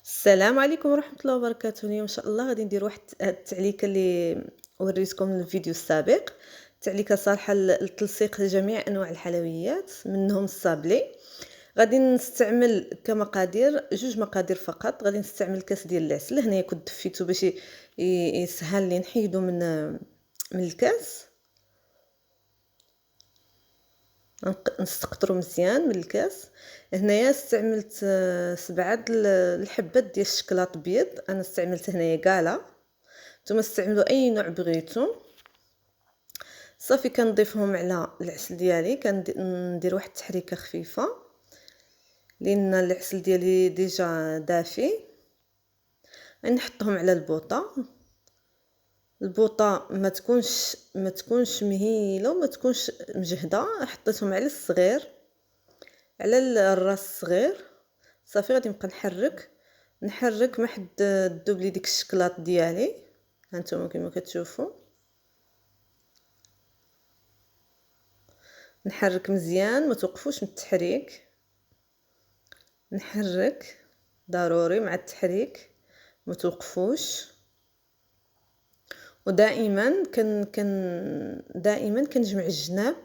السلام عليكم ورحمة الله وبركاته. اليوم إن شاء الله غادي ندير واحد هاد التعليكة اللي وريتكم في الفيديو السابق. تعليكة صالحة لتلصيق جميع أنواع الحلويات منهم الصابلي. غادي نستعمل كمقادير جوج مقادير فقط. غادي نستعمل كاس ديال العسل، هنايا كنت دفيتو باش يسهل لي نحيدو من الكاس. نستقطرو مزيان من الكاس. هنايا استعملت 7 الحبات ديال الشكلاط بيض، انا استعملت هنايا كالا. نتوما استعملوا اي نوع بغيتو. صافي كنضيفهم على العسل ديالي، كندير واحد التحريكه خفيفه لان العسل ديالي ديجا دافي. نحطهم على البوطه ما تكونش مهيله وما تكونش مجهده. حطيتهم على الصغير، على الراس الصغير. صافي غادي نبقى نحرك ما حد تذوب لي ديك الشكلاط ديالي. هانتوما كما كتشوفوا نحرك مزيان، ما توقفوش من التحريك. نحرك ضروري مع التحريك، ما توقفوش. ودائما دائما كنجمع الجناب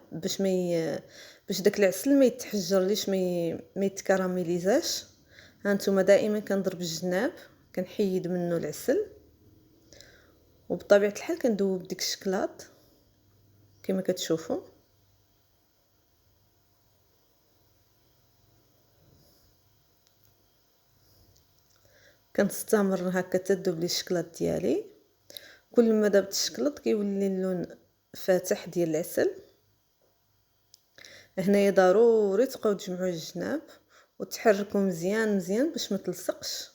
باش داك العسل ما يتحجرليش، ما يتكراميليزاش. هانتوما دائما كنضرب الجناب، كنحيد منه العسل، وبطبيعه الحال كندوب ديك الشكلاط كما كتشوفوا. كنستمر هكا تذوب لي الشكلاط ديالي. كل ما ذابت الشكلاط كيولي اللون فاتح ديال العسل. هنايا ضروري تبقاو تجمعوا الجناب وتحركوا مزيان مزيان باش ما تلصقش.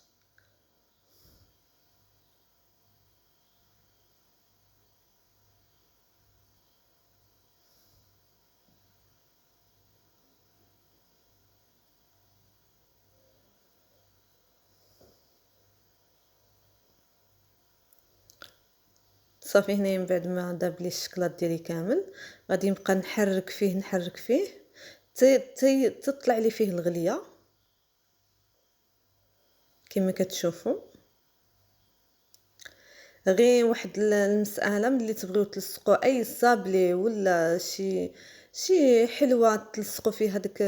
صافي هنايا من بعد ما داب لي الشكلاط ديالي كامل، غادي نبقى نحرك فيه تطلع لي فيه الغليه كما كتشوفوا. غير واحد المساله، ملي تبغيو تلصقوا اي صابلي ولا شي حلوه تلصقوا فيها داك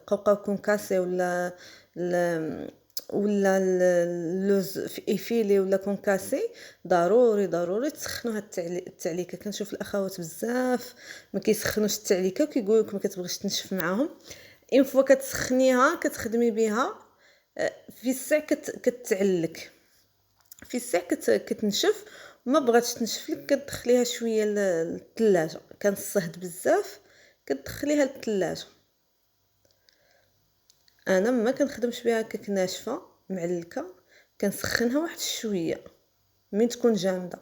قوقاو كونكاسي ولا اللوز ايفيلي ولا كونكاسي، ضروري تسخنوا هاد التعليكه. كنشوف الاخوات بزاف ما كيسخنوش التعليكه وكيقولوا لك ما كتبغيش تنشف معاهم. اين فوا كتسخنيها كتخدمي بها في الساع كتعلك، في الساع كتنشف. وما بغاتش تنشف لك كتدخليها شويه للثلاجه. كنصهد بزاف كتدخليها للثلاجه. انا ما كنخدمش بها هكاك ناشفه معلكه، كنسخنها واحد شويه من تكون جامده.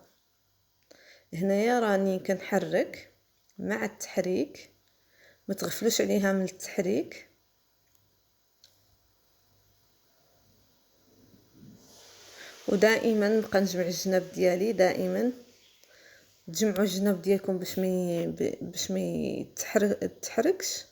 هنايا راني كنحرك مع التحريك، ما تغفلوش عليها من التحريك. ودائما نبقى نجمع الجناب ديالي. دائما تجمعوا الجناب ديالكم باش ما يتحركش.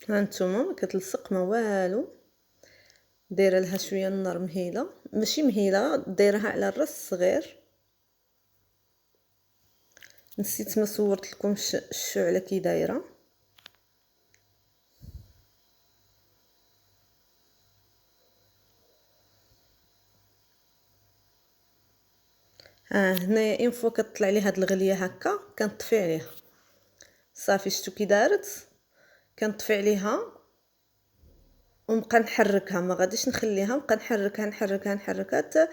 هانتوما ما كتلصق ما والو. دايره لها شويه النار مهيله، ماشي مهيله، دايرها على الراس الصغير. نسيت ما صورت لكم الشعله كي دايره. هنايا اين فوا كتطلع لي هاد الغليه هكا كنطفي عليها. صافي شتو كي دارت، كنطفي عليها ونبقى نحركها. ما غاديش نخليها، نبقى نحركها حتى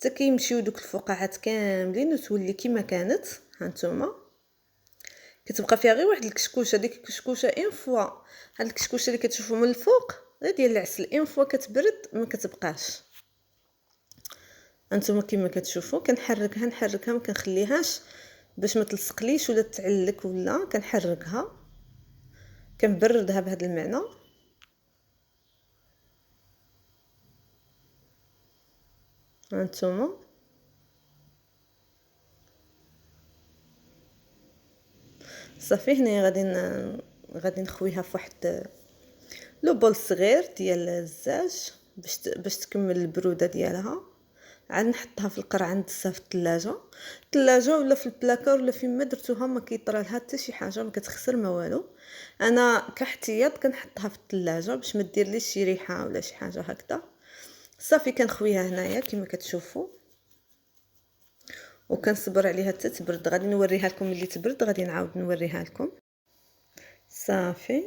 كيمشيو دوك الفقاعات كاملين وتولي كما كانت. هانتوما كتبقى فيها غير واحد الكشكوشه. ديك الكشكوشه اين فوا هاد الكشكوشه اللي كتشوفوا من الفوق غير ديال العسل، اين فوا كتبرد ما كتبقاش. انتما كما كتشوفوا كنحركها ما كنخليهاش باش ما تلصقليش ولا تعلك، ولا كنحركها كنبردها بهذا المعنى. هانتوما صافي. هنايا غادي نخويها في واحد لو بول صغير ديال الزاج باش تكمل البروده ديالها. عاد نحطها في القرع ندسها في الثلاجه ولا في البلاكار ولا فين ما درتوها ما كيطرى لها حتى شي حاجه، ما كتخسر ما والو. انا كاحتياط كنحطها في الثلاجه باش ما ديرليش شي ريحه ولا شي حاجه هكذا. صافي كنخويها هنايا كما كتشوفوا، وكنصبر عليها حتى تبرد. غادي نوريها لكم ملي تبرد، غادي نعاود نوريها لكم. صافي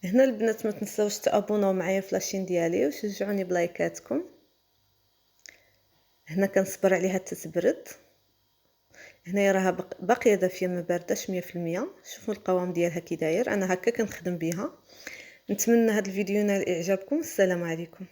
هنا البنات ما تنساوش تابوناو معايا في لاشين ديالي وشجعوني بلايكاتكم. هنا كنصبر عليها حتى تبرد. هنايا راها باقيه دافيه ما بارداش 100%. شوفوا القوام ديالها كي داير. انا هكا كنخدم بها. نتمنى هذا الفيديو ينال اعجابكم. السلام عليكم.